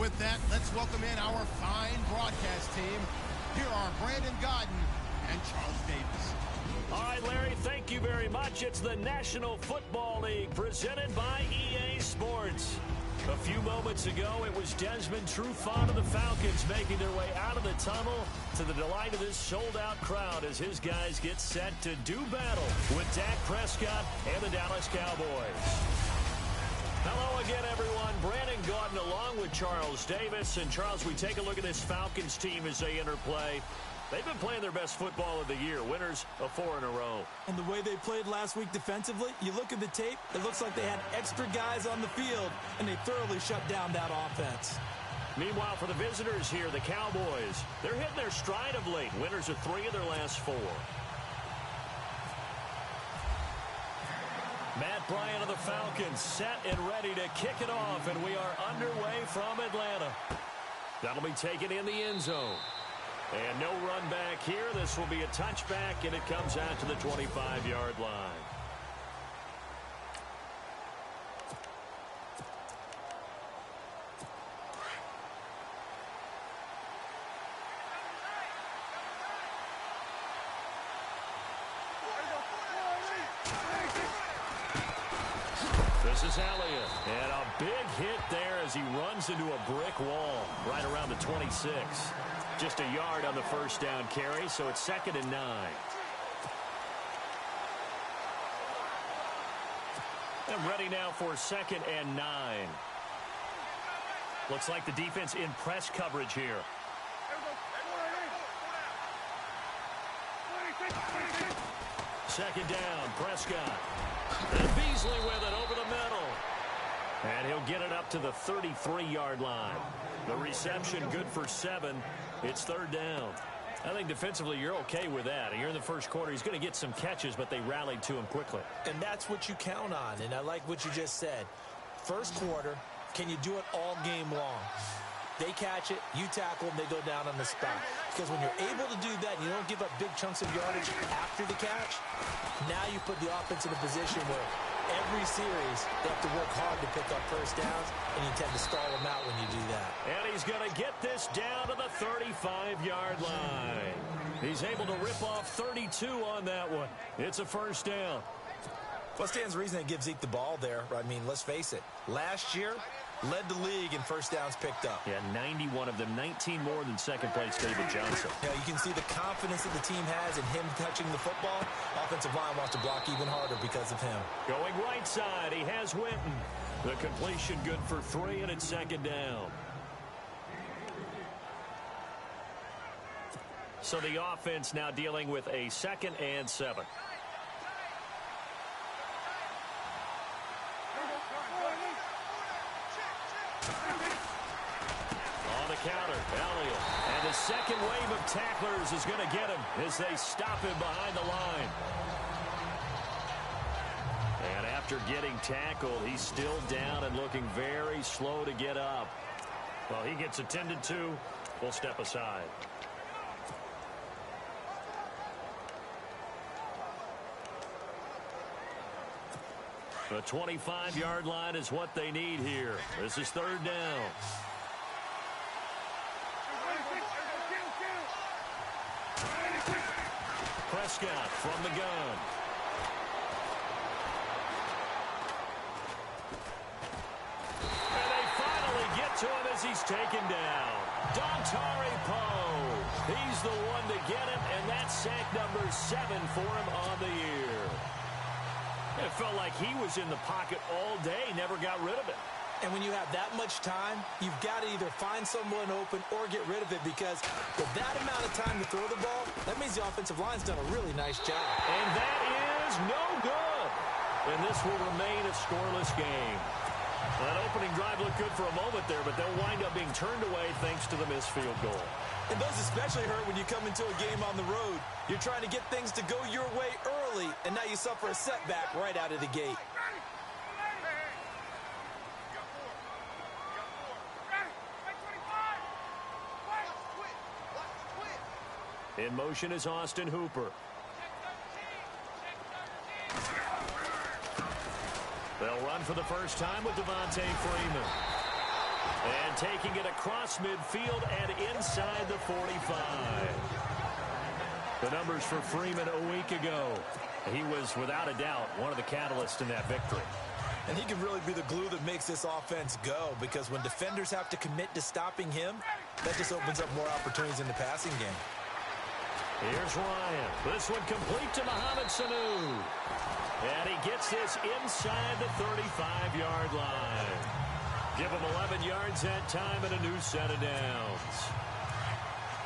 with that, let's welcome in our fine broadcast team. Here are Brandon Gaudin and Charles Davis. All right, Larry, thank you very much. It's the National Football League presented by EA Sports. A few moments ago, it was Desmond Trufant of the Falcons making their way out of the tunnel to the delight of this sold-out crowd as his guys get set to do battle with Dak Prescott and the Dallas Cowboys. Hello again, everyone. Brandon Gaudin along with Charles Davis. And, Charles, we take a look at this Falcons team as they enter play. They've been playing their best football of the year, winners of 4 in a row. And the way they played last week defensively, you look at the tape, it looks like they had extra guys on the field, and they thoroughly shut down that offense. Meanwhile, for the visitors here, the Cowboys, they're hitting their stride of late, winners of 3 of their last 4. Matt Bryant of the Falcons set and ready to kick it off, and we are underway from Atlanta. That'll be taken in the end zone. And no run back here. This will be a touchback, and it comes out to the 25-yard line. This is Elliott, and a big hit there as he runs into a brick wall right around the 26. Just a yard on the first down carry, so it's 2nd and 9. And ready now for 2nd and 9. Looks like the defense in press coverage here. Second down, Prescott. And Beasley with it over the middle. And he'll get it up to the 33-yard line. The reception good for 7. It's 3rd down. I think defensively you're okay with that. Here in the first quarter, he's going to get some catches, but they rallied to him quickly. And that's what you count on, and I like what you just said. First quarter, can you do it all game long? They catch it, you tackle them, they go down on the spot. Because when you're able to do that, you don't give up big chunks of yardage after the catch, now you put the offense in a position where every series they have to work hard to pick up first downs, and you tend to stall them out when you do that. And he's going to get this down to the 35-yard line. He's able to rip off 32 on that one. It's a first down. Well, stands reason they give Zeke the ball there. I mean, let's face it. Last year, led the league in first downs picked up. Yeah, 91 of them, 19 more than second-place David Johnson. Yeah, you can see the confidence that the team has in him touching the football. Offensive line wants to block even harder because of him. Going right side, he has Winton. The completion good for 3, and it's 2nd down. So the offense now dealing with a 2nd and 7. Counter, Elliott. And the second wave of tacklers is going to get him as they stop him behind the line. And after getting tackled, he's still down and looking very slow to get up. Well, he gets attended to. We'll step aside. The 25-yard line is what they need here. This is 3rd down. Prescott from the gun. And they finally get to him as he's taken down. Dontari Poe. He's the one to get him, and that's sack number 7 for him on the year. It felt like he was in the pocket all day, never got rid of it. And when you have that much time, you've got to either find someone open or get rid of it, because with that amount of time to throw the ball, that means the offensive line's done a really nice job. And that is no good. And this will remain a scoreless game. That opening drive looked good for a moment there, but they'll wind up being turned away thanks to the missed field goal. And those especially hurt when you come into a game on the road. You're trying to get things to go your way early, and now you suffer a setback right out of the gate. In motion is Austin Hooper. They'll run for the first time with Devontae Freeman. And taking it across midfield and inside the 45. The numbers for Freeman a week ago. He was, without a doubt, one of the catalysts in that victory. And he can really be the glue that makes this offense go, because when defenders have to commit to stopping him, that just opens up more opportunities in the passing game. Here's Ryan. This one complete to Mohamed Sanu. And he gets this inside the 35-yard line. Give him 11 yards that time and a new set of downs.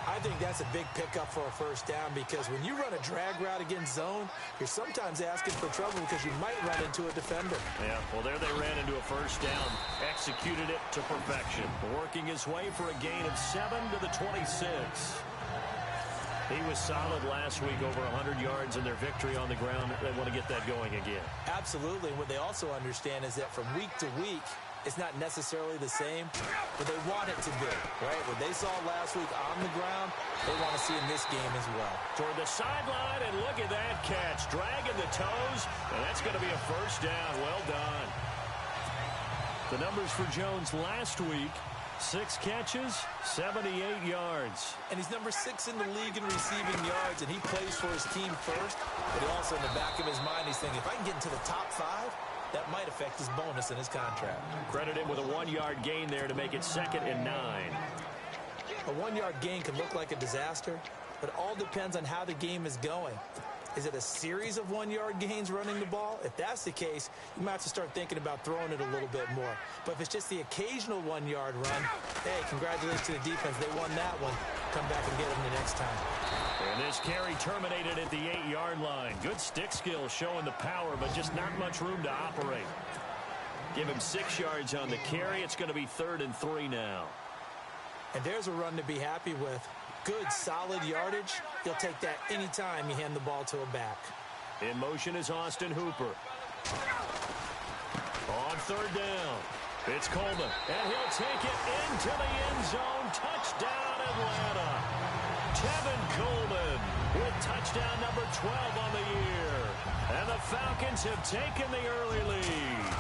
I think that's a big pickup for a first down, because when you run a drag route against zone, you're sometimes asking for trouble because you might run into a defender. Yeah, well, there they ran into a first down. Executed it to perfection. Working his way for a gain of 7 to the 26. He was solid last week, over 100 yards in their victory on the ground. They want to get that going again. Absolutely. What they also understand is that from week to week, it's not necessarily the same, but they want it to be, right? What they saw last week on the ground, they want to see in this game as well. Toward the sideline, and look at that catch. Dragging the toes, and that's going to be a first down. Well done. The numbers for Jones last week: 6 catches, 78 yards. And he's number 6 in the league in receiving yards, and he plays for his team first. But he also, in the back of his mind, he's thinking, if I can get into the top 5, that might affect his bonus in his contract. Credit him with a 1-yard gain there to make it 2nd and 9. A 1-yard gain can look like a disaster, but it all depends on how the game is going. Is it a series of 1-yard gains running the ball? If that's the case, you might have to start thinking about throwing it a little bit more. But if it's just the occasional 1-yard run, hey, congratulations to the defense. They won that one. Come back and get them the next time. And this carry terminated at the 8-yard line. Good stick skill showing the power, but just not much room to operate. Give him 6 yards on the carry. It's going to be 3rd and 3 now. And there's a run to be happy with. Good, solid yardage. He'll take that anytime you hand the ball to a back. In motion is Austin Hooper. On 3rd down, it's Coleman. And he'll take it into the end zone. Touchdown, Atlanta. Tevin Coleman with touchdown number 12 on the year. And the Falcons have taken the early lead.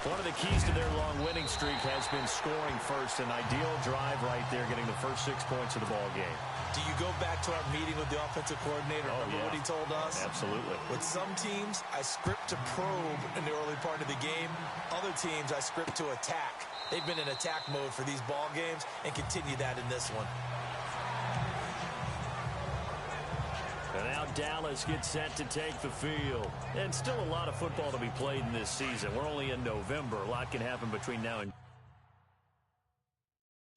One of the keys to their long winning streak has been scoring first. An ideal drive right there, getting the first 6 points of the ball game. Do you go back to our meeting with the offensive coordinator? Remember what he told us? Absolutely. With some teams, I script to probe in the early part of the game. Other teams, I script to attack. They've been in attack mode for these ball games and continue that in this one. And now Dallas gets set to take the field. And still a lot of football to be played in this season. We're only in November. A lot can happen between now and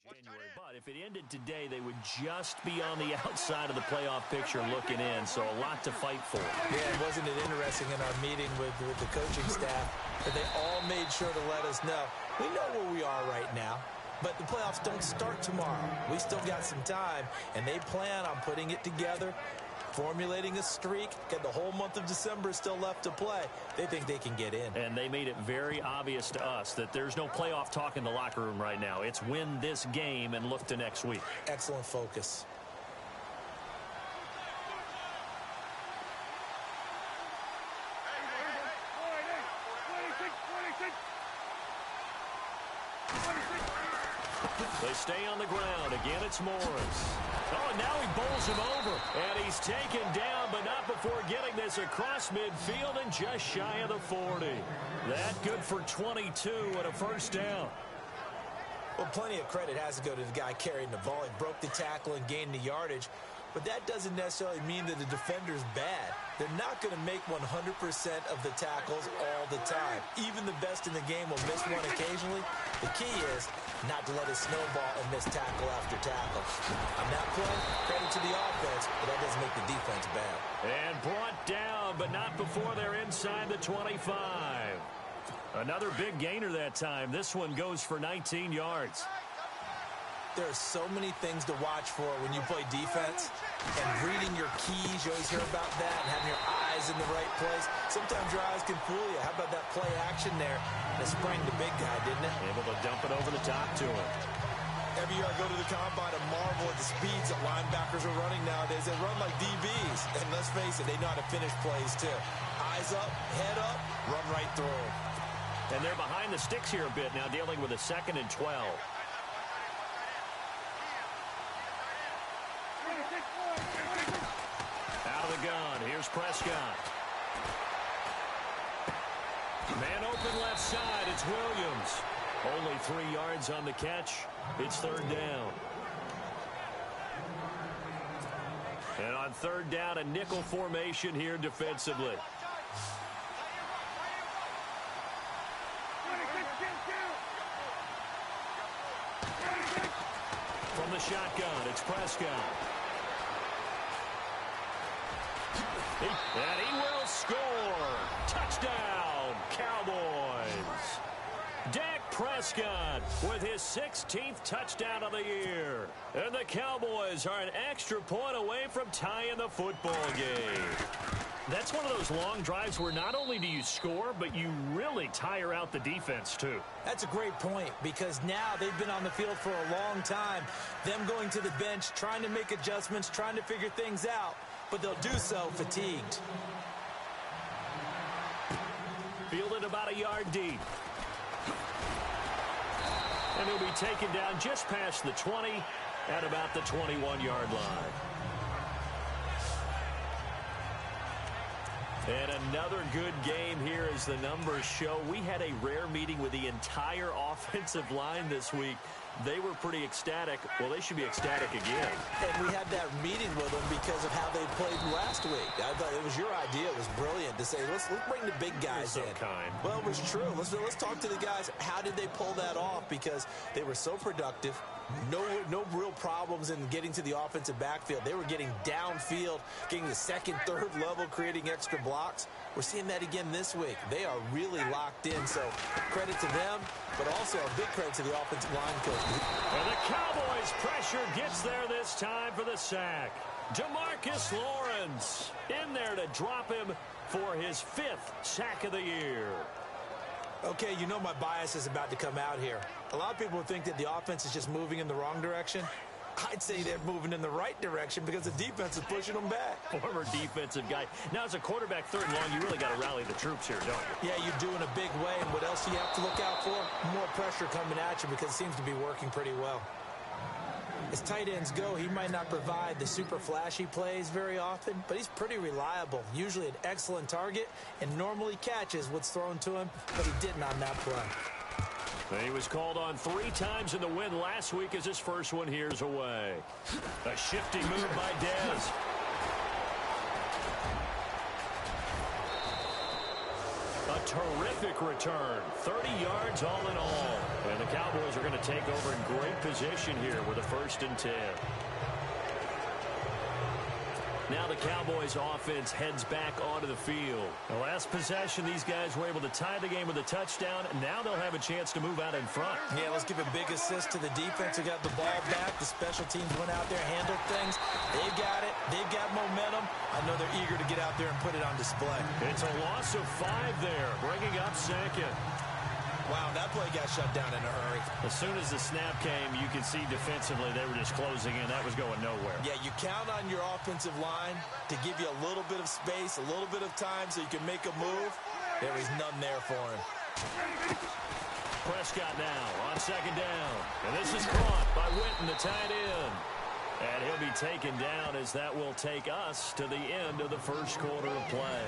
January. But if it ended today, they would just be on the outside of the playoff picture looking in. So a lot to fight for. Yeah, wasn't it interesting in our meeting with the coaching staff that they all made sure to let us know, we know where we are right now. But the playoffs don't start tomorrow. We still got some time, and they plan on putting it together, formulating a streak. Got the whole month of December still left to play. They think they can get in. And they made it very obvious to us that there's no playoff talk in the locker room right now. It's win this game and look to next week. Excellent focus. They stay on the ground. Again, it's Morris. Oh, and now he bowls him over. And he's taken down, but not before getting this across midfield and just shy of the 40. That good for 22 and a first down. Well, plenty of credit has to go to the guy carrying the ball. He broke the tackle and gained the yardage. But that doesn't necessarily mean that the defender's bad. They're not going to make 100% of the tackles all the time. Even the best in the game will miss one occasionally. The key is not to let it snowball and miss tackle after tackle. On that play, credit to the offense, but that doesn't make the defense bad. And brought down, but not before they're inside the 25. Another big gainer that time. This one goes for 19 yards. There are so many things to watch for when you play defense, and reading your keys, you always hear about that, and having your eyes in the right place. Sometimes your eyes can fool you. How about that play action there? It sprang the big guy, didn't it? Able to dump it over the top to him. Every year I go to the combine and marvel at the speeds that linebackers are running nowadays. They run like DBs, and let's face it, they know how to finish plays too. Eyes up, head up, run right through them. And they're behind the sticks here a bit now, dealing with a 2nd and 12. Out of the gun, here's Prescott. Man open left side, it's Williams. Only 3 yards on the catch. It's 3rd down. And on 3rd down, a nickel formation here defensively. From the shotgun, it's Prescott. And he will score. Touchdown, Cowboys. Dak Prescott with his 16th touchdown of the year. And the Cowboys are an extra point away from tying the football game. That's one of those long drives where not only do you score, but you really tire out the defense, too. That's a great point, because now they've been on the field for a long time. Them going to the bench, trying to make adjustments, trying to figure things out, but they'll do so fatigued. Fielded about a yard deep. And he'll be taken down just past the 20 at about the 21-yard line. And another good game here as the numbers show. We had a rare meeting with the entire offensive line this week. They were pretty ecstatic. Well, they should be ecstatic again. And we had that meeting with them because of how they played last week. I thought it was your idea. It was brilliant to say, let's bring the big guys in. Kind. Well, it was true. Let's talk to the guys. How did they pull that off? Because they were so productive. No real problems in getting to the offensive backfield. They were getting downfield, getting the 2nd, 3rd level, creating extra blocks. We're seeing that again this week. They are really locked in, so credit to them, but also a big credit to the offensive line coach. And the Cowboys' pressure gets there this time for the sack. DeMarcus Lawrence in there to drop him for his 5th sack of the year. Okay, you know my bias is about to come out here. A lot of people think that the offense is just moving in the wrong direction. I'd say they're moving in the right direction because the defense is pushing them back. Former defensive guy. Now, as a quarterback 3rd and long, you really got to rally the troops here, don't you? Yeah, you do in a big way. And what else do you have to look out for? More pressure coming at you because it seems to be working pretty well. As tight ends go, he might not provide the super flashy plays very often, but he's pretty reliable. Usually an excellent target and normally catches what's thrown to him, but he didn't on that play. He was called on 3 times in the win last week as his first one here's away. A shifty move by Dez. A terrific return. 30 yards all in all. And the Cowboys are going to take over in great position here with a 1st and 10. Now the Cowboys offense heads back onto the field. The last possession, these guys were able to tie the game with a touchdown. Now they'll have a chance to move out in front. Yeah, let's give a big assist to the defense who got the ball back. The special teams went out there, handled things. They've got it. They've got momentum. I know they're eager to get out there and put it on display. It's a loss of 5 there, bringing up 2nd. Wow, that play got shut down in a hurry. As soon as the snap came, you could see defensively they were just closing in. That was going nowhere. Yeah, you count on your offensive line to give you a little bit of space, a little bit of time so you can make a move. There was none there for him. Prescott now on 2nd down. And this is caught by Witten, the tight end. And he'll be taken down as that will take us to the end of the 1st quarter of play.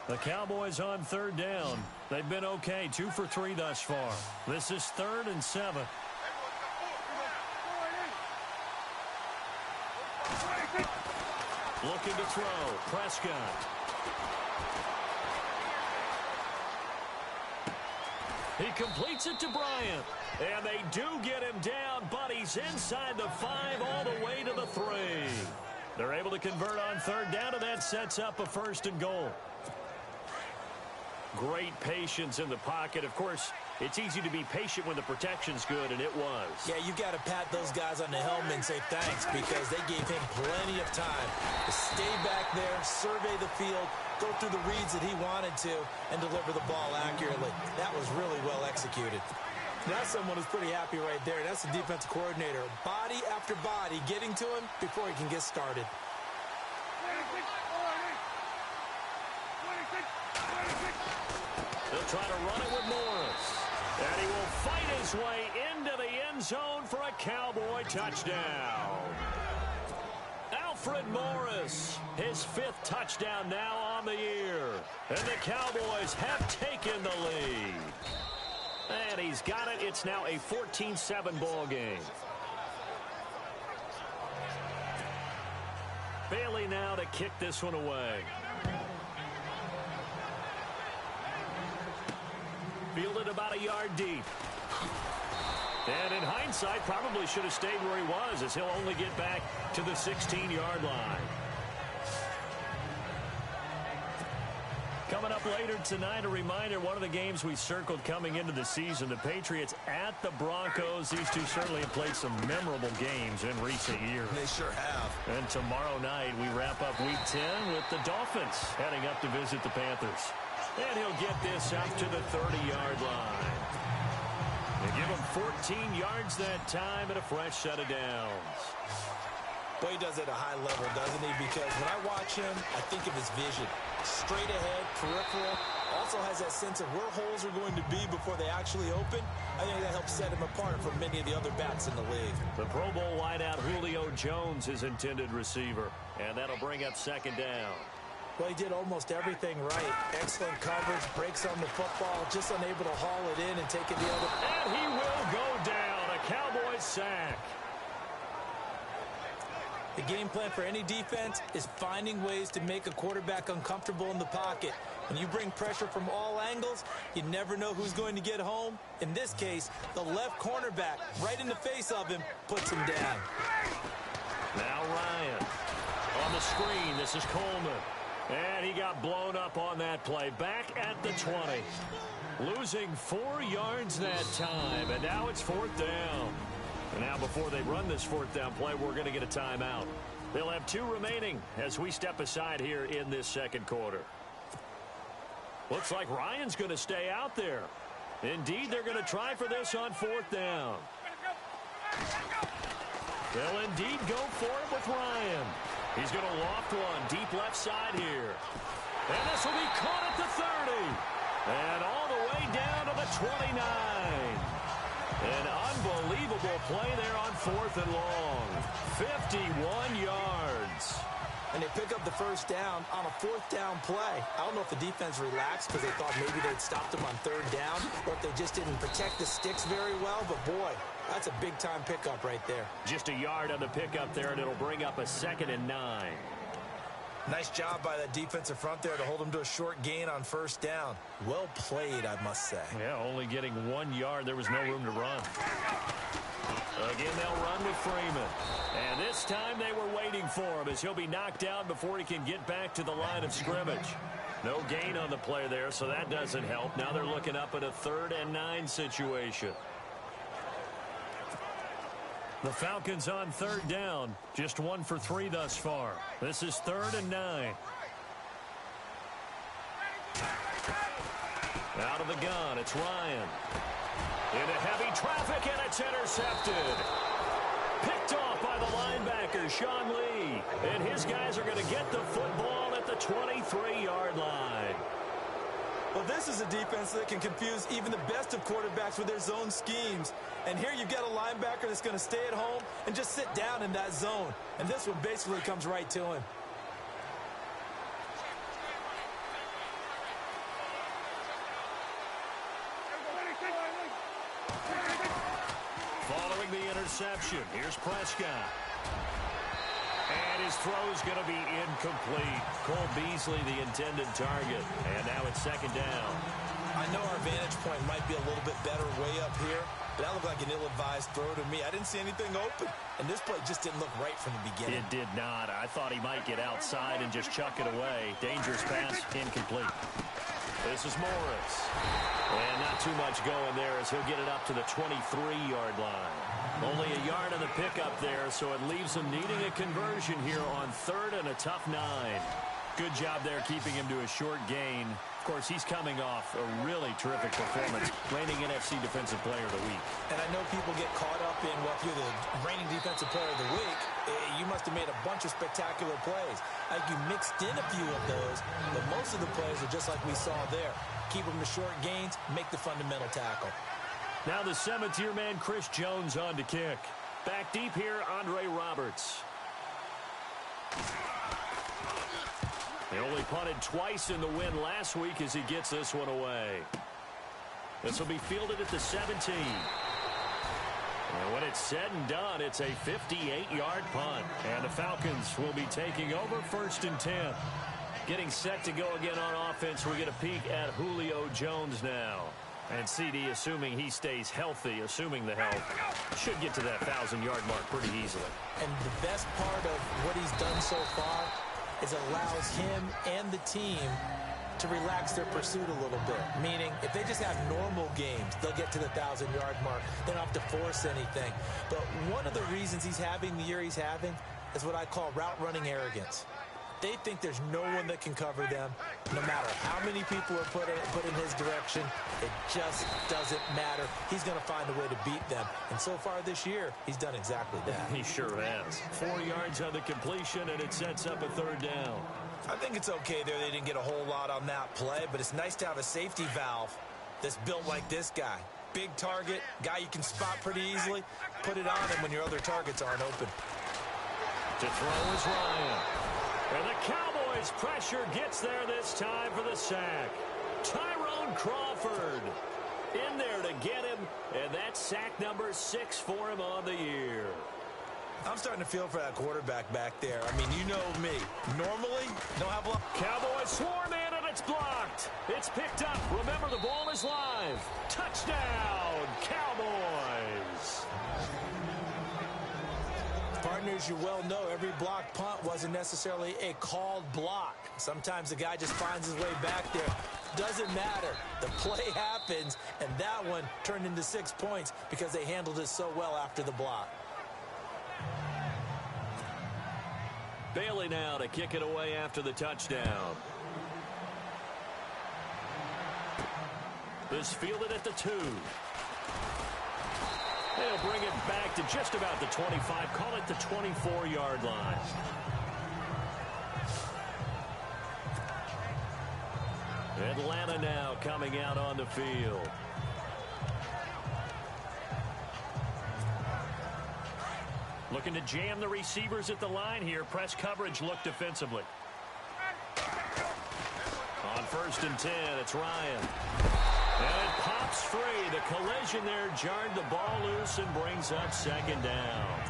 The Cowboys on 3rd down. They've been okay, 2 for 3 thus far. This is 3rd and 7. Looking to throw, Prescott. He completes it to Bryant. And they do get him down, but he's inside the 5 all the way to the 3. They're able to convert on 3rd down, and that sets up a 1st and goal. Great patience in the pocket. Of course, it's easy to be patient when the protection's good, and it was. Yeah, you got to pat those guys on the helmet and say thanks because they gave him plenty of time to stay back there, survey the field, go through the reads that he wanted to, and deliver the ball accurately. That was really well executed. That's someone who's pretty happy right there. That's the defensive coordinator. Body after body getting to him before he can get started. They'll try to run it with Morris. And he will fight his way into the end zone for a Cowboy touchdown. Alfred Morris, his 5th touchdown now on the year. And the Cowboys have taken the lead. And he's got it. It's now a 14-7 ball game. Bailey now to kick this one away. Fielded about a yard deep. And in hindsight, probably should have stayed where he was, as he'll only get back to the 16-yard line. Coming up later tonight, a reminder, one of the games we circled coming into the season, the Patriots at the Broncos. These two certainly have played some memorable games in recent years. They sure have. And tomorrow night, we wrap up Week 10 with the Dolphins heading up to visit the Panthers. And he'll get this up to the 30-yard line. They give him 14 yards that time and a fresh set of downs. Boy, he does it at a high level, doesn't he? Because when I watch him, I think of his vision. Straight ahead, peripheral. Also has that sense of where holes are going to be before they actually open. I think that helps set him apart from many of the other backs in the league. The Pro Bowl wideout Julio Jones is intended receiver. And that'll bring up second down. Well, he did almost everything right. Excellent coverage, breaks on the football, just unable to haul it in and take it the other. And he will go down. A Cowboys sack. The game plan for any defense is finding ways to make a quarterback uncomfortable in the pocket. When you bring pressure from all angles, you never know who's going to get home. In this case, the left cornerback, right in the face of him, puts him down. Now Ryan on the screen. This is Coleman. And he got blown up on that play. Back at the 20. Losing 4 yards that time. And now it's 4th down. And now before they run this 4th down play, we're going to get a timeout. They'll have 2 remaining as we step aside here in this second quarter. Looks like Ryan's going to stay out there. Indeed, they're going to try for this on 4th down. They'll indeed go for it with Ryan. He's going to loft one deep left side here. And this will be caught at the 30. And all the way down to the 29. An unbelievable play there on 4th and long. 51 yards. And they pick up the first down on a 4th down play. I don't know if the defense relaxed because they thought maybe they'd stopped them on 3rd down, or if they just didn't protect the sticks very well. But, boy, that's a big-time pickup right there. Just a yard on the pickup there, and it'll bring up a 2nd and 9. Nice job by that defensive front there to hold them to a short gain on 1st down. Well played, I must say. Yeah, only getting 1 yard. There was no room to run. Again, they'll run with Freeman. And this time they were waiting for him as he'll be knocked down before he can get back to the line of scrimmage. No gain on the play there, so that doesn't help. Now they're looking up at a 3rd and 9 situation. The Falcons on 3rd down. Just 1 for 3 thus far. This is 3rd and 9. Out of the gun, it's Ryan. Into heavy traffic, and it's intercepted. Picked off by the linebacker, Sean Lee. And his guys are going to get the football at the 23-yard line. Well, this is a defense that can confuse even the best of quarterbacks with their zone schemes. And here you've got a linebacker that's going to stay at home and just sit down in that zone. And this one basically comes right to him. Following the interception, here's Prescott. And his throw's going to be incomplete. Cole Beasley, the intended target. And now it's 2nd down. I know our vantage point might be a little bit better way up here, but that looked like an ill-advised throw to me. I didn't see anything open, and this play just didn't look right from the beginning. It did not. I thought he might get outside and just chuck it away. Dangerous pass, incomplete. This is Morris. And not too much going there as he'll get it up to the 23-yard line. Only a yard on the pickup there, so it leaves him needing a conversion here on 3rd and a tough 9. Good job there keeping him to a short gain Of course, he's coming off a really terrific performance, reigning NFC Defensive Player of the Week. And I know people get caught up in, well, if you're the reigning Defensive Player of the Week, you must have made a bunch of spectacular plays. I think you mixed in a few of those, but most of the plays are just like we saw there. Keep them to short gains, make the fundamental tackle. Now the seventh-year man, Chris Jones, on to kick. Back deep here, Andre Roberts. He only punted twice in the win last week as he gets this one away. This will be fielded at the 17. And when it's said and done, it's a 58-yard punt. And the Falcons will be taking over 1st and 10. Getting set to go again on offense, we get a peek at Julio Jones now. And CD, assuming he stays healthy, assuming the health, should get to that 1,000-yard mark pretty easily. And the best part of what he's done so far is it allows him and the team to relax their pursuit a little bit. Meaning, if they just have normal games, they'll get to the 1,000-yard mark. They don't have to force anything. But one of the reasons he's having the year he's having is what I call route running arrogance. They think there's no one that can cover them. No matter how many people are put in his direction, it just doesn't matter. He's going to find a way to beat them. And so far this year, he's done exactly that. He sure has. 4 yards on the completion, and it sets up a 3rd down. I think it's okay there. They didn't get a whole lot on that play, but it's nice to have a safety valve that's built like this guy. Big target, guy you can spot pretty easily. Put it on him when your other targets aren't open. To throw is Ryan. And the Cowboys' pressure gets there this time for the sack. Tyrone Crawford in there to get him, and that's sack number 6 for him on the year. I'm starting to feel for that quarterback back there. I mean, you know me. Normally, don't have a lot. Cowboys swarm in, and it's blocked. It's picked up. Remember, the ball is live. Touchdown, Cowboys. Partners, you well know every blocked punt wasn't necessarily a called block. Sometimes the guy just finds his way back there. Doesn't matter. The play happens, and that one turned into 6 points because they handled it so well after the block. Bailey now to kick it away after the touchdown. This fielded at the 2. They'll bring it back to just about the 25. Call it the 24-yard line. Atlanta now coming out on the field. Looking to jam the receivers at the line here. Press coverage look defensively. On 1st and 10, it's Ryan. And it pops free. The collision there jarred the ball loose and brings up 2nd down.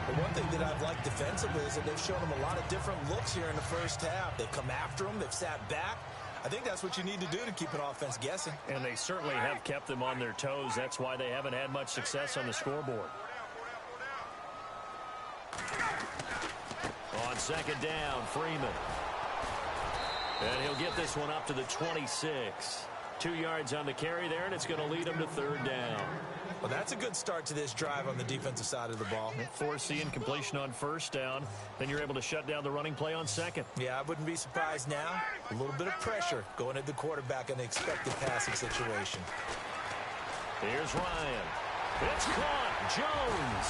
The one thing that I've liked defensively is that they've shown them a lot of different looks here in the first half. They've come after them. They've sat back. I think that's what you need to do to keep an offense guessing. And they certainly have kept them on their toes. That's why they haven't had much success on the scoreboard. On 2nd down, Freeman. And he'll get this one up to the 26. 2 yards on the carry there, and it's going to lead him to 3rd down. Well, that's a good start to this drive on the defensive side of the ball. Forcing completion on 1st down. Then you're able to shut down the running play on 2nd. Yeah, I wouldn't be surprised now. A little bit of pressure going at the quarterback in the expected passing situation. Here's Ryan. It's caught. Jones.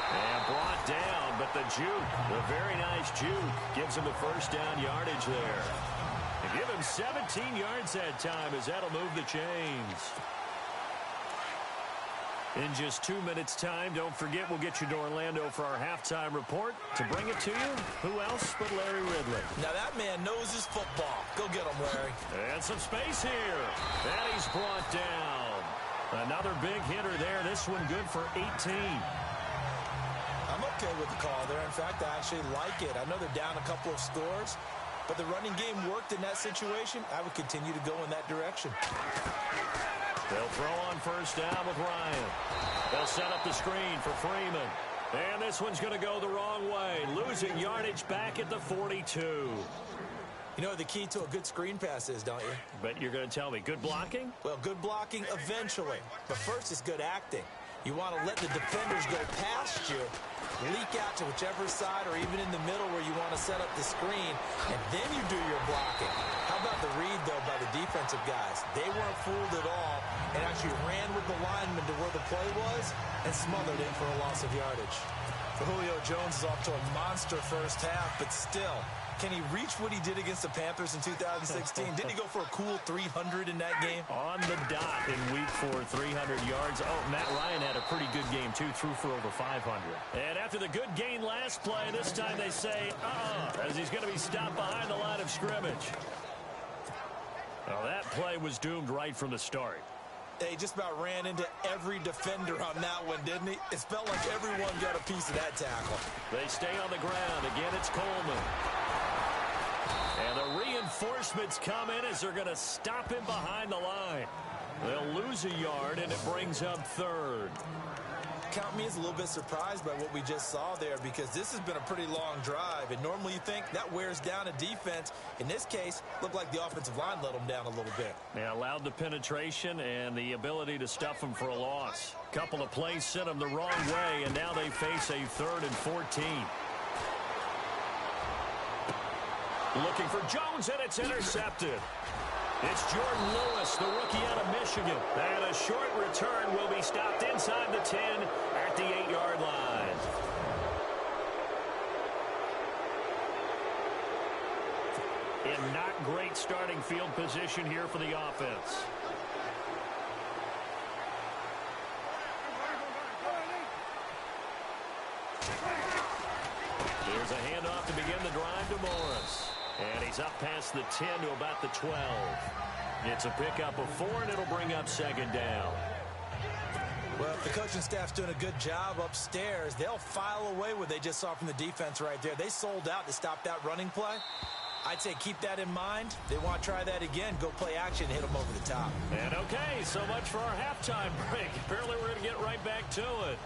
And brought down, but the juke, the very nice juke, gives him the 1st down yardage there. And give him 17 yards that time as that'll move the chains. In just 2 minutes' time, don't forget we'll get you to Orlando for our halftime report. To bring it to you, who else but Larry Ridley? Now that man knows his football. Go get him, Larry. And some space here. And he's brought down. Another big hitter there. This one good for 18. I'm okay with the call there. In fact, I actually like it. I know they're down a couple of scores, but the running game worked in that situation. I would continue to go in that direction. They'll throw on 1st down with Ryan. They'll set up the screen for Freeman. And this one's going to go the wrong way. Losing yardage back at the 42. You know what the key to a good screen pass is, don't you? But you're going to tell me, good blocking? Well, good blocking eventually. But first, it's good acting. You want to let the defenders go past you, leak out to whichever side or even in the middle where you want to set up the screen, and then you do your blocking. How about the read, though, by defensive guys. They weren't fooled at all and actually ran with the lineman to where the play was and smothered it for a loss of yardage. Julio Jones is off to a monster first half, but still, can he reach what he did against the Panthers in 2016? Didn't he go for a cool 300 in that game? On the dot in week 4, 300 yards. Oh, Matt Ryan had a pretty good game, too, threw for over 500. And after the good gain last play, this time they say, as he's going to be stopped behind the line of scrimmage. Well, that play was doomed right from the start. He just about ran into every defender on that one, didn't he? It felt like everyone got a piece of that tackle. They stay on the ground. Again, it's Coleman. And the reinforcements come in as they're going to stop him behind the line. They'll lose a yard, and it brings up third. Count me as a little bit surprised by what we just saw there, because this has been a pretty long drive, and normally you think that wears down a defense. In this case, looked like the offensive line let them down a little bit. They allowed the penetration and the ability to stuff them for a loss. Couple of plays sent them the wrong way, and now they face a 3rd and 14. Looking for Jones, and it's intercepted. It's Jordan Lewis, the rookie out of Michigan. And a short return will be stopped inside the 10 at the 8-yard line. In not great starting field position here for the offense. Here's a handoff to begin the drive to Morris. And he's up past the 10 to about the 12. It's a pickup of 4, and it'll bring up 2nd down. Well, if the coaching staff's doing a good job upstairs, they'll file away what they just saw from the defense right there. They sold out to stop that running play. I'd say keep that in mind. They want to try that again. Go play action, hit them over the top. And okay, so much for our halftime break. Apparently we're going to get right back to it.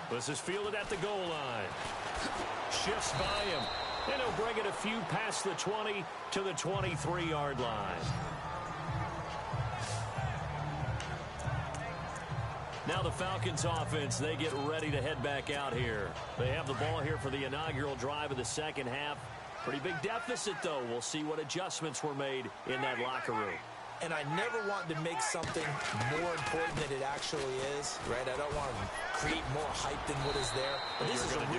This is fielded at the goal line. Shifts by him. And he'll bring it a few past the 20 to the 23-yard line. Now the Falcons offense, they get ready to head back out here. They have the ball here for the inaugural drive of the second half. Pretty big deficit, though. We'll see what adjustments were made in that locker room. And I never want to make something more important than it actually is, right? I don't want to create more hype than what is there. But this is I'm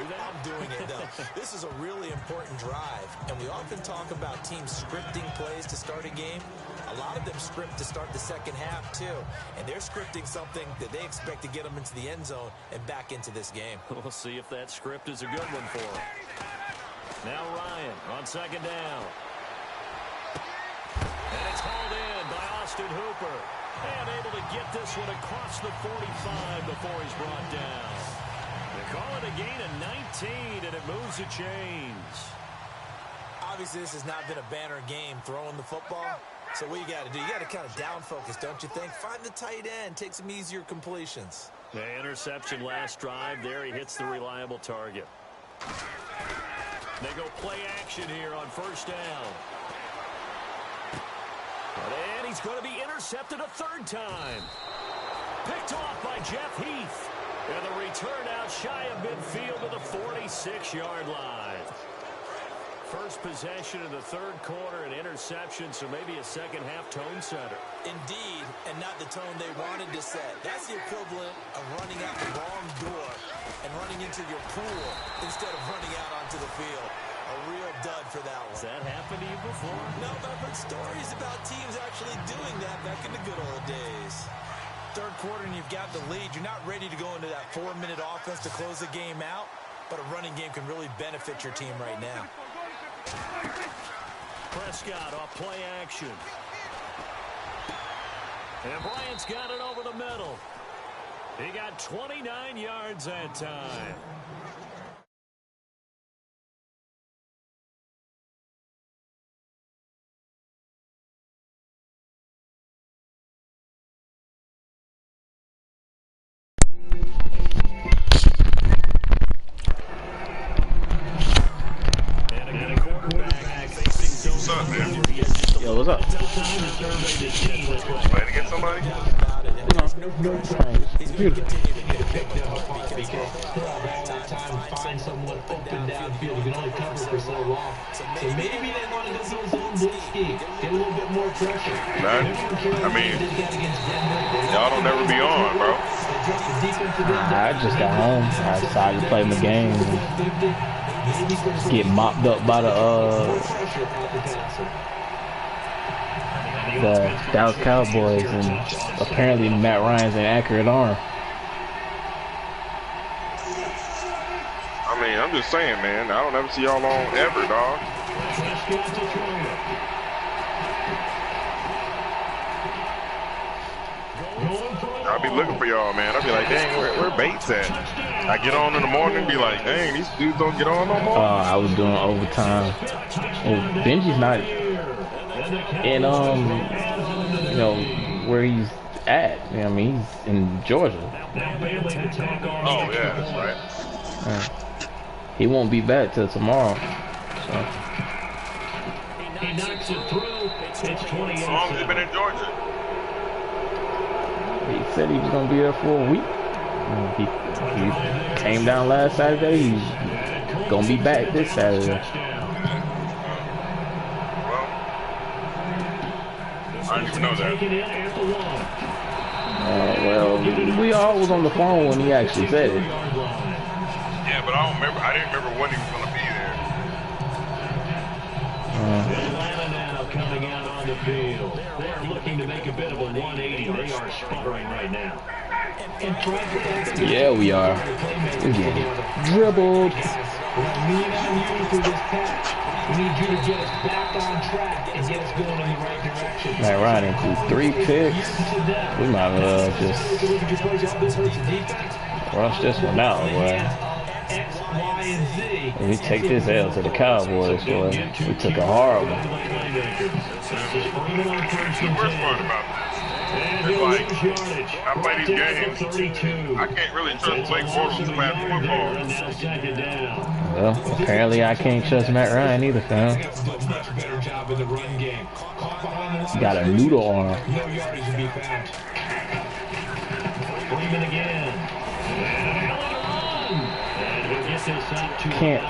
doing it, though. This is a really important drive. And we often talk about teams scripting plays to start a game. A lot of them script to start the second half, too. And they're scripting something that they expect to get them into the end zone and back into this game. We'll see if that script is a good one for them. Now Ryan on 2nd down. And it's hauled in by Austin Hooper. And able to get this one across the 45 before he's brought down. They call it a gain of 19, and it moves the chains. Obviously, this has not been a banner game throwing the football. So what you got to do, you got to kind of down focus, don't you think? Find the tight end, take some easier completions. The interception last drive there. He hits the reliable target. They go play action here on 1st down. And he's going to be intercepted a 3rd time. Picked off by Jeff Heath. And the return out shy of midfield to the 46-yard line. First possession in the 3rd quarter, an interception, so maybe a second-half tone setter. Indeed, and not the tone they wanted to set. That's the equivalent of running out the wrong door and running into your pool instead of running out onto the field. A real dud for that one. Has that happened to you before? No, but I've heard stories about teams actually doing that back in the good old days. 3rd quarter and you've got the lead. You're not ready to go into that 4-minute offense to close the game out, but a running game can really benefit your team right now. Prescott off play action. And Bryant's got it over the middle. He got 29 yards that time. Yo, what's up? Trying to get somebody? No, it's beautiful. try and find someone open downfield. You can only cover for so long. So maybe they want to go to a zone blitz scheme, get a little bit more pressure. I mean, y'all don't never be on, bro. I just got home. I decided to play my game and get mopped up by the Dallas Cowboys, and apparently Matt Ryan's an accurate arm. I mean, I'm just saying, man. I don't ever see y'all on ever, dog. I'll be looking for y'all, man. I'll be like, dang, where Bates at? I get on in the morning and be like, dang, these dudes don't get on no more. I was doing overtime. Well, Benji's not in, you know, where he's at. You know what I mean? He's in Georgia. Oh, yeah, that's right. He won't be back till tomorrow. So. He knocks it through. It's 28. How long has he been in Georgia? He said he was gonna be there for a week. He came down last Saturday. He's gonna be back this Saturday. Well, I didn't even know that. Well, we all was on the phone when he actually said it. Yeah, but I don't remember. I didn't remember when he was gonna be there. Atlanta now coming out on the field. They're looking to make a bit of a 180. They are sputtering right now. Yeah, we are. We're getting dribbled. Matt Ryan threw 3 picks. We might as well just rush this one out, boy. We take this L to the Cowboys, boy. We took a horrible. The worst part about this is, like, I play these games, I can't really trust Blake Bortles to pass football. Well, apparently I can't trust Matt Ryan either, fam. He got a noodle arm. Can't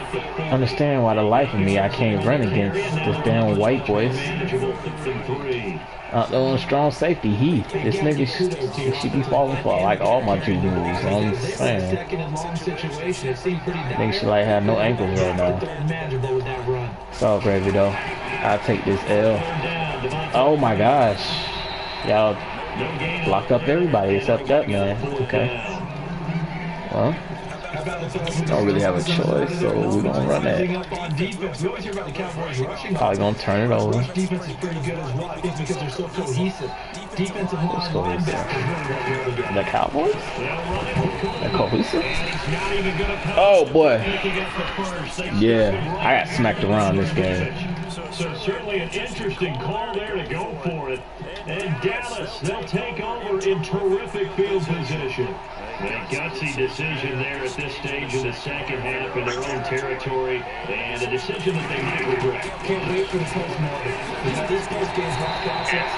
understand why the life of me I can't run against this damn white boys. On strong safety, this nigga should be falling for like all my dream moves. I'm saying, nigga should like have no ankles right now. It's all gravy though. I'll take this L. Oh my gosh, y'all locked up everybody except that man. Okay. Well, don't really have a choice, so we're gonna run that. Probably gonna turn it over. Let's go with that. The Cowboys? They're cohesive? Oh boy. Yeah, I got smacked around this game. So certainly an interesting call there to go for it. And Dallas, they'll take over in terrific field position. A gutsy decision there at this stage of the second half in their own territory, and a decision that they might regret. Can't wait for the postmortem. Because this post-game broadcast,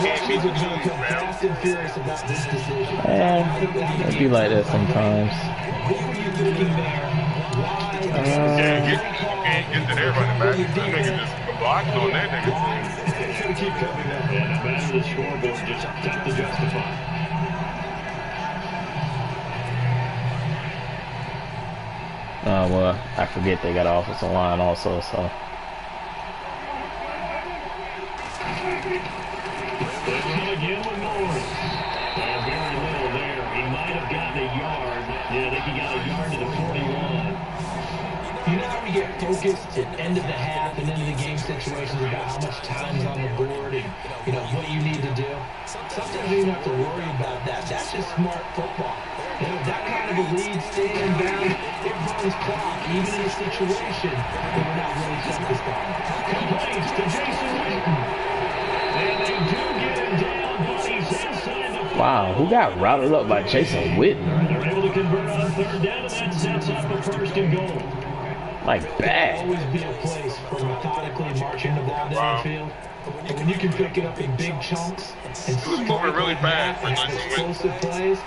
questions are going to come fast and furious about this decision. It'd be like that sometimes. What were you thinking there? Why? You can't get to their running back. That nigga just blocked on that nigga. Keep coming up. And no matter the scoreboard, just tough to justify. Well, I forget they got an offensive line also, so. Again with Morris. Very little there. He might have gotten a yard. Yeah, I think he got a yard to the 41. You know how we get focused at end of the half and end of the game situations about how much time is on the board and, you know, what you need to do? Sometimes you don't have to worry about that. That's just smart football. You know, that kind of a lead, staying in bounds, it runs clock, even in a situation where we're not really focused on it. Complaints to Jason Witten. And they do get him down, but he's inside the... Wow, who got routed up by Jason Witten? They're able to convert on third down, and that sets up a first and goal. Like bad. Always be a place for methodically marching the ball down the field. And when you can pick it up in big chunks and It was moving really fast for Jason Witten. explosive plays,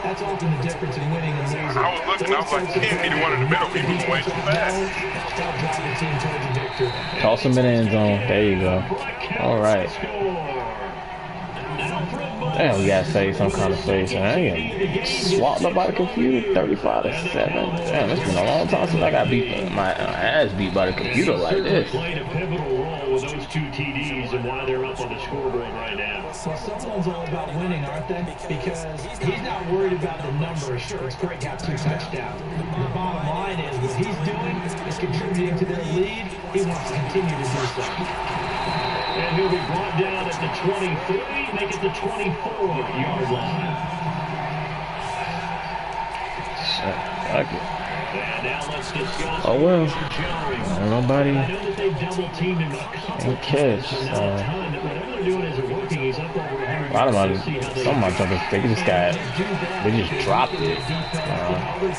That's often the difference in winning and losing. I was looking, I was like, he can't be the one in the middle. He was way too fast. Toss him in the end zone. There you go. All right. Damn, we gotta save some kind of face. I ain't swapped up by the computer. 35-7. Damn, it's been a long time since I got my ass beat by the computer like this. Played a pivotal role with those 2 TDs and why they're up on the scoreboard right now. Well, someone's all about winning, aren't they? Because he's not worried about the numbers. Sure, it's great got 2 touchdowns. The bottom line is what he's doing is contributing to their lead. He wants to continue to do so. And he'll be brought down at the 23, make it the 24-yard line. Fuck it. And now let's discuss. Oh well. Nobody I know that they double teamed him a couple catch. whatever they're doing is working. He's up over 100. A lot of some of my jumpers, they just dropped it.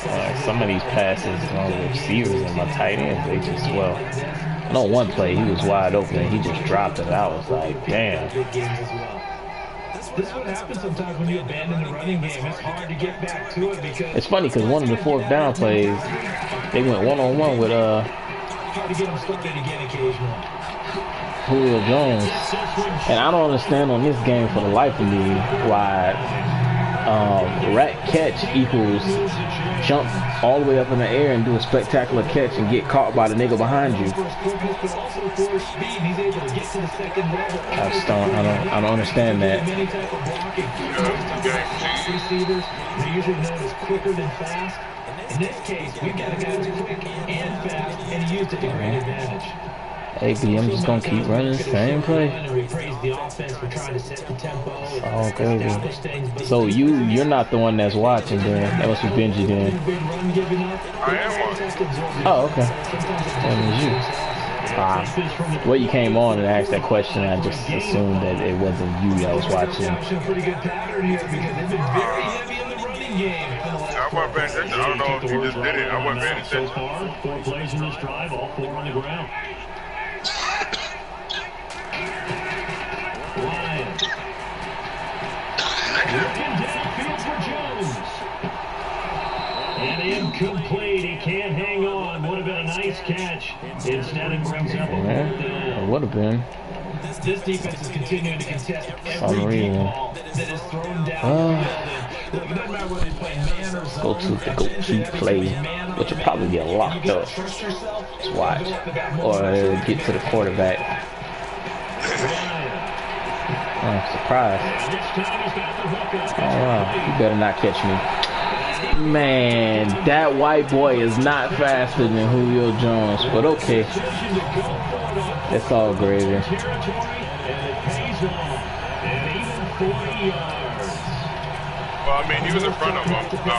Like some of these passes on the receivers and my tight ends, they just, well, I know one play, he was wide open and he just dropped it. I was like, damn. This is what happens sometimes when you abandon the running game. It's hard to get back to it because it's funny because one of the 4th down plays, they went one-on-one with hard to get them started again occasionally. Julio Jones, and I don't understand on this game for the life of me why rat catch equals jump all the way up in the air and do a spectacular catch and get caught by the nigga behind you. I don't understand that. Receivers, they're usually known as quicker than fast. In this case, we've got a guy who's quick and fast, and he used it to great advantage. Hey, B, I'm just gonna keep running the same play. Oh, crazy. So you're not the one that's watching then. That must be Benji then. I am one. Oh, okay. That was you. Well, you came on and asked that question. I just assumed that it wasn't you that was watching. I wasn't paying attention. I don't know if you just did it. I wasn't paying attention. So far, 4 plays in this drive, all 4 on the ground. Looking downfield for Jones. And incomplete. He can't hang on. Would have been a nice catch. Instead, it brings up a 4th down. It would have been. This defense is continuing to contest every deep ball that is thrown down. Go to play, but you'll probably get locked up. Just watch. Or get to the quarterback. I'm surprised. Oh, wow. You better not catch me. Man, that white boy is not faster than Julio Jones, but okay. It's all gravy. Well, I mean, he was in front of him. Oh,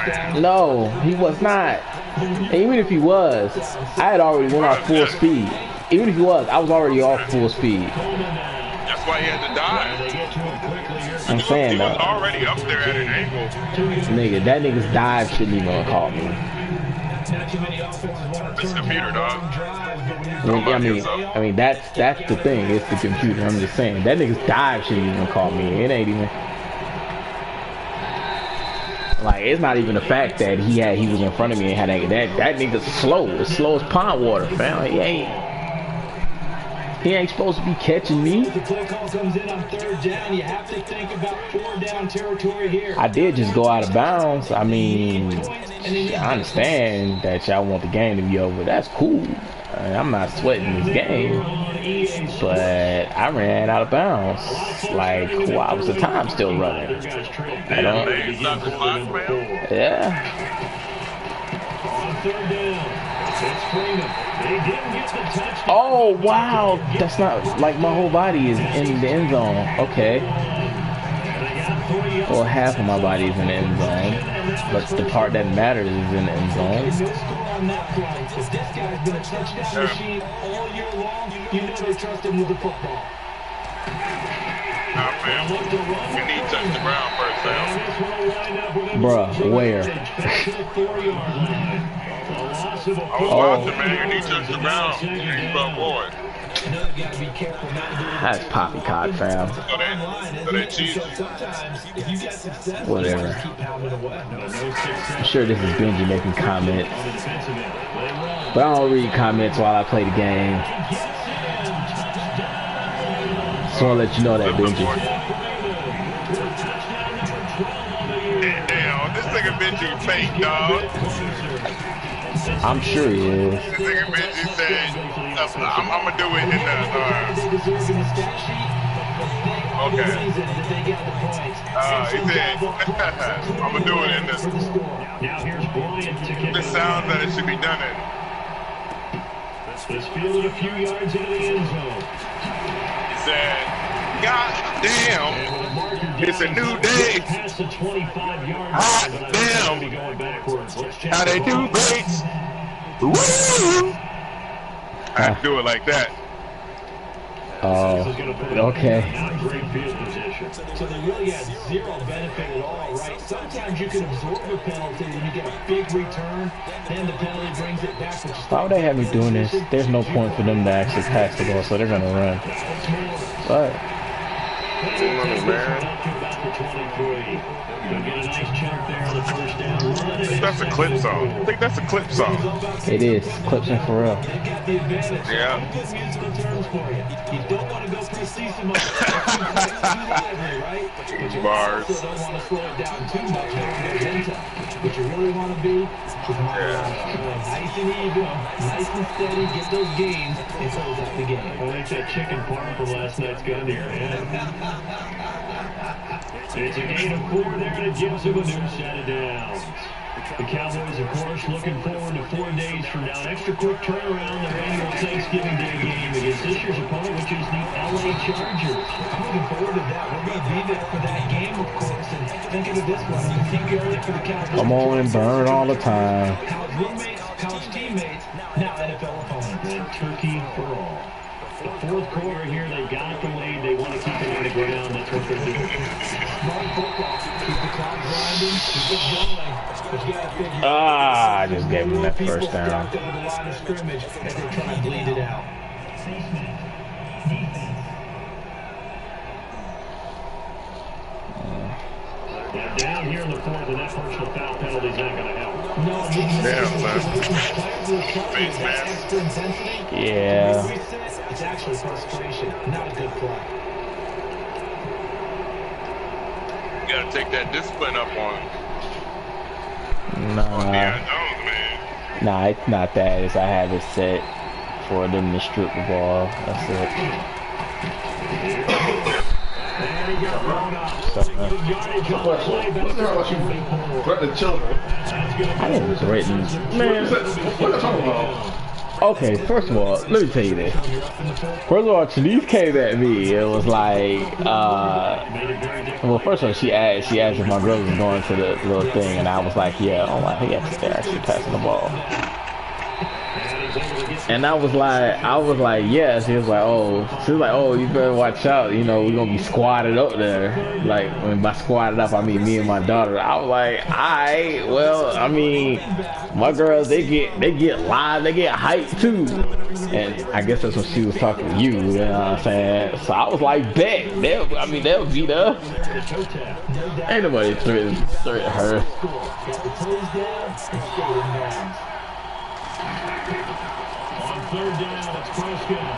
man. No, he was not. And even if he was, I had already went off full speed. Even if he was, I was already off full speed. That's why he had to dive. I'm saying he was that. already up there at an angle. Nigga, that nigga's dive shouldn't even have caught me. It's the computer, dog. I mean that's the thing. It's the computer. I'm just saying that nigga's dive shouldn't even call me. It ain't even like it's not even the fact that he was in front of me and had that nigga's slow. As slow as pond water, fam. He ain't supposed to be catching me. The play call comes in on 3rd down. You have to think about 4 down territory here. I did just go out of bounds. I mean, I understand that y'all want the game to be over. That's cool. I'm not sweating this game, but I ran out of bounds. Like, why was the time still running? I don't. Yeah. On 3rd down, it's Freeman. They didn't get the touchdown. Oh wow, that's not like my whole body is in the end zone. Okay. Well, half of my body is in the end zone, but the part that matters is in the end zone. This guy's been a touchdown machine all year long. You know they trust him with the football. Nah, man. We need to touch the ground first, man. Bruh, where? I was watching, man. You need to touch the ground. You need to run forward. I know they've got to be careful not to do it. That's poppycock, fam. So they cheat. Sometimes, if you got success, Whatever. just keep pounding away. I'm sure this is Benji making comments. But I don't read comments while I play the game. So I'll let you know that, Benji. Damn, this nigga Benji fake, dog. I'm sure he is. This nigga Benji said, I'm gonna do it in the, okay. He said, I'm gonna do it in the sound that it should be done in. This fielded a few yards into the end zone. He said, God damn, it's a new day. Hot damn, how they do baits. Woo! I have to do it like that. Oh, okay. So they really had zero benefit at all, right? Sometimes you can absorb a penalty when you get a big return, then the penalty brings it back. Why would they have me doing this? There's no point for them to actually pass the ball, so they're gonna run. But That's a clip song. I think that's a clip song. it is clips and Pharrell. Yeah. Bars. What you really want to be is nice and even, nice and steady, get those gains, and close out the game. I think that chicken parm from last night's gun here, man. It's a gain of 4 there, and it gives them a new set of downs. The Cowboys, of course, looking forward to 4 days from now. An extra quick turnaround, their annual Thanksgiving Day game against this year's opponent, which is the LA Chargers. I'm looking forward to that. We're going to be there for that game, of course. And thinking of this one, you think you're there for the Cowboys. Come on and burn all the time. College roommates, college teammates, now NFL opponents. And turkey for all. The fourth quarter here, they got the lead. They want to keep it on the ground. That's what they're doing. Smart football. Keep the clock grinding. Keep it going. But you got to figure I just gave him that first down. over the line of scrimmage as they try to bleed it out. Now down here in the fourth, and that personal foul penalty is not going to help. No, Face mask. Yeah. It's actually frustration, not a good play. You gotta take that discipline up on Nah, Deion Jones, man. nah, it's not that. It's I have it set for them to strip the ball. That's it. Threaten the children. I didn't threaten. Man, What are you talking about? okay, first of all, let me tell you this. First of all, Shanice came at me. It was like, well, first of all, she asked if my girl was going to the little thing, and I was like, yeah. I'm like, yes, they're actually passing the ball. And I was like, yes. She was like, oh, you better watch out. You know, we're gonna be squatted up there. Like, when by squatted up, I mean me and my daughter. I was like, alright, well, I mean, my girls, they get live, they get hyped too. And I guess that's what she was talking to you. You know what I'm saying? So I was like, bet. They'll beat her. Ain't nobody threaten her. Third down, it's Prescott.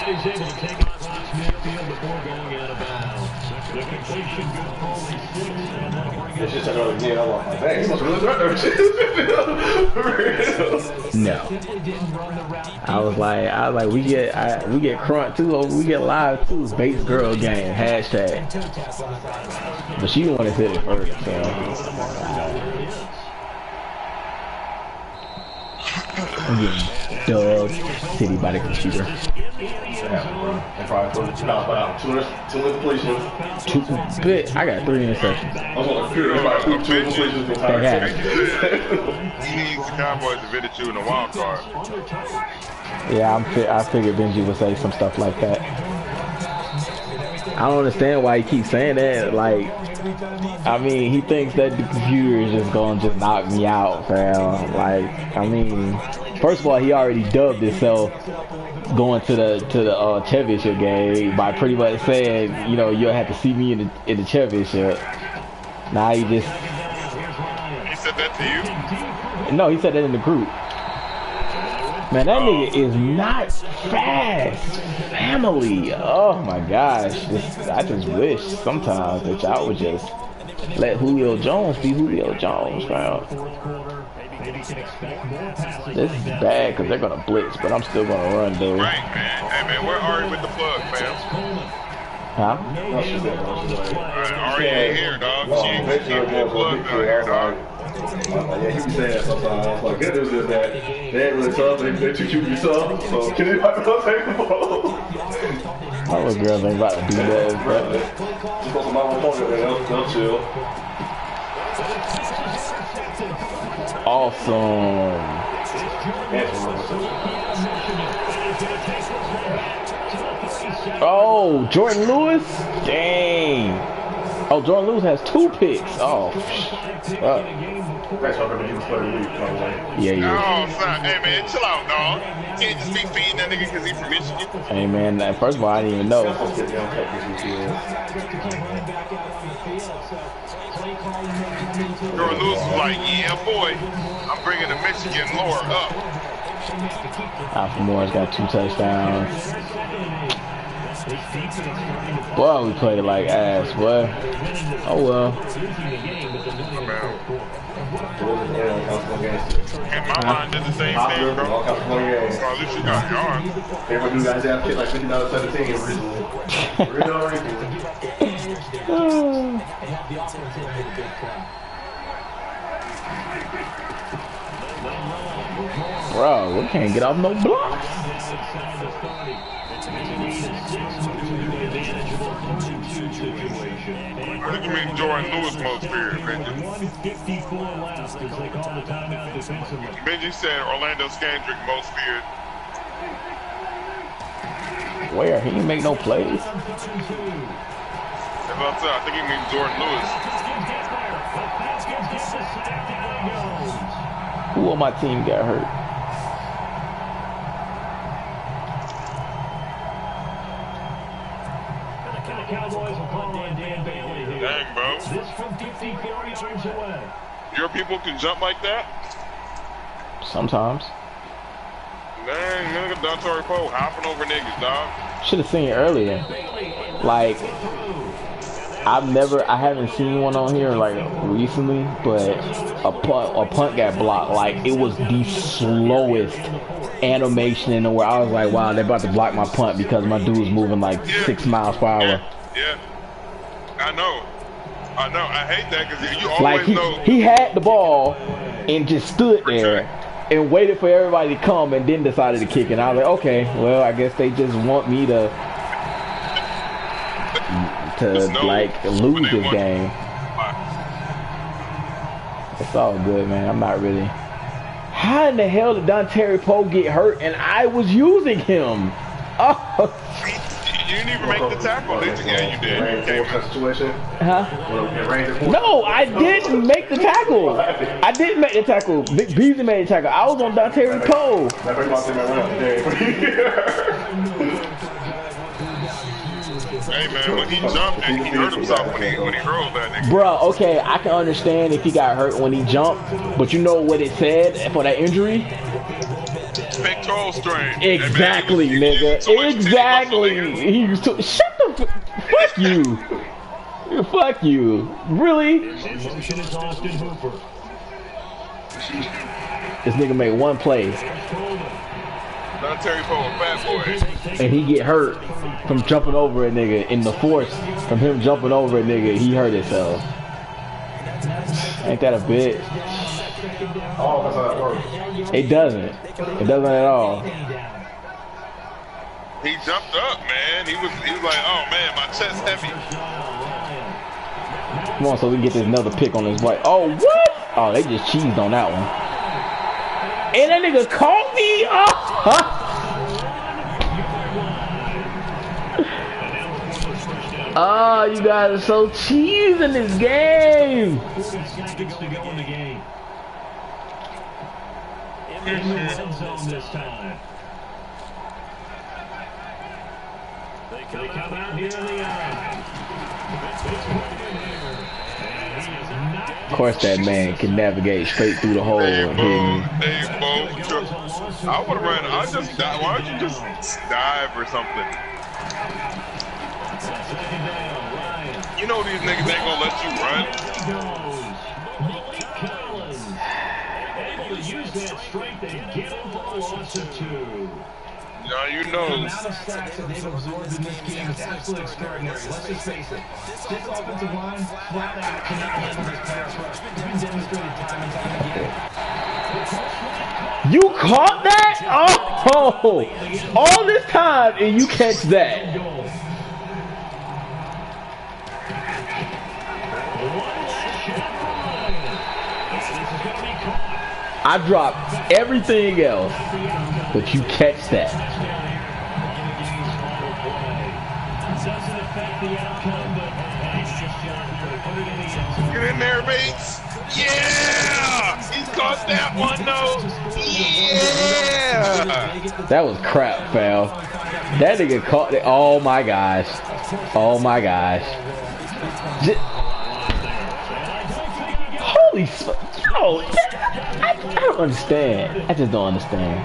And he's able to take it across midfield before going out of bounds. The completion good for only 6, and that'll bring It's just another game. I'm like, dang, he must really threaten her. No. I was like, we get crunk too, or we get live too. Bates girl game, hashtag. But she wanted to hit it first, so. I'm getting dug city by the computer. And probably put 2 completions. I got 3 interceptions. I was on the computer. Probably put 2 completions the entire They game. He needs the Cowboys to visit you in the wild card. Yeah, I figured Benji would say some stuff like that. I don't understand why he keeps saying that. Like, I mean, he thinks that the computer is just gonna knock me out, fam. Like, I mean, First of all, he already dubbed himself going to the championship game by pretty much saying, you know, you'll have to see me in the championship. Now he just. He said that to you? No, he said that in the group. Man, that nigga is not fast. Family. Oh my gosh. I just wish sometimes that y'all would just let Julio Jones be Julio Jones, bro. This is bad because they're going to blitz, but I'm still going to run, dude. Right, man. Hey, man, where Ari with the plug, fam? Huh? Ari ain't here, dog. She ain't plugged out here, dog. Yeah, he be saying that sometimes. Like, good news is that they ain't really tough. They too cute to be tough. So, can anybody go take the ball? My little girls ain't about to do that, bro. Just put some mama on there, they'll chill. Awesome. Oh, Jordan Lewis? Dang. Oh, Jordan Lewis has 2 picks. Oh, yeah, yeah. Oh, son. Hey, man, chill out, dog. You can't just be feeding that nigga because he's from Michigan. Hey, man, first of all, I didn't even know. Jordan Lewis was like, yeah, boy, I'm bringing the Michigan lore up. Alfred Morris got 2 touchdowns. Boy, we played it like ass, boy. Oh, well. And my mind did the same thing, bro. So at least you got yards. Everyone who guys have kicked like 50-17 recently. Bro, we can't get off no blocks. What do you mean Jordan Lewis most feared, Benji? Benji said Orlando Scandrick most feared. Where? He didn't make no plays. That's what I said. I think he means Jordan Lewis. Who on my team got hurt? Dang, bro. Your people can jump like that? Sometimes. Dang, nigga, Dontarie Poe hopping over niggas, dog. Should have seen it earlier. Like, I haven't seen one on here like recently, but a punt got blocked. Like, it was the slowest animation in the world. I was like, wow, they're about to block my punt because my dude was moving like 6 miles per hour. Yeah. I know. I hate that because you always like know. He had the ball and just stood there and waited for everybody to come and then decided to kick it. And I was like, okay, well, I guess they just want me to like lose this game. It's all good, man. I'm not really. How in the hell did Dontarie Poe get hurt and I was using him? Oh. You didn't even make the tackle, did you? Yeah, you did. Huh? No, I didn't make the tackle. I didn't make the tackle. Vic Beasley made the tackle. I was on Dontarie Poe. Hey, man, when he jumped, he hurt himself when he hurled that nigga. Bro, okay, I can understand if he got hurt when he jumped, but you know what it said for that injury? Pectoral strain. Exactly, hey, man, nigga. Exactly. He used to shut the fuck you. Fuck you. Really? This nigga made one play. Dontarie Poe, a fat boy. And he get hurt from jumping over a nigga. In the force from him jumping over a nigga, he hurt himself. Ain't that a bitch? Oh, that's how that works. It doesn't. It doesn't at all. He jumped up, man. He was like, oh man, my chest heavy. Come on, so we can get this another pick on this white. Oh, what? Oh, they just cheesed on that one. And that nigga caught me. Oh, huh? Oh, you guys are so cheese in this game. in the red zone this time. They come out here in the eye. Of course, that man can navigate straight through the hole. I would have ran. I just dive. Why don't you just dive or something? You know these niggas ain't gonna let you run. Able to use that strength and get him for a loss of 2. Now you The know. amount of sacks that they've absorbed in this game is absolutely extraordinary. Let's just face it. This offensive line flat out cannot handle this pass rush. It's been demonstrated time and time again. You caught that? Oh! All this time and you catch that. I dropped everything else, but you catch that. Get in there, Bates. Yeah! He's caught that one, though. Yeah! That was crap, fam. That nigga caught it. Oh my gosh. Oh my gosh. Holy fuck. Yo, I don't understand. I just don't understand.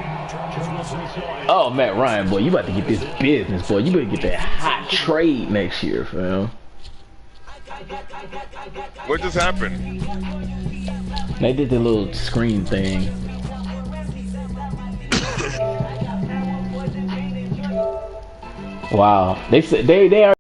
Oh, Matt Ryan, boy, you about to get this business, boy. You better get that hot trade next year, fam. What just happened? They did the little screen thing. Wow. They said they are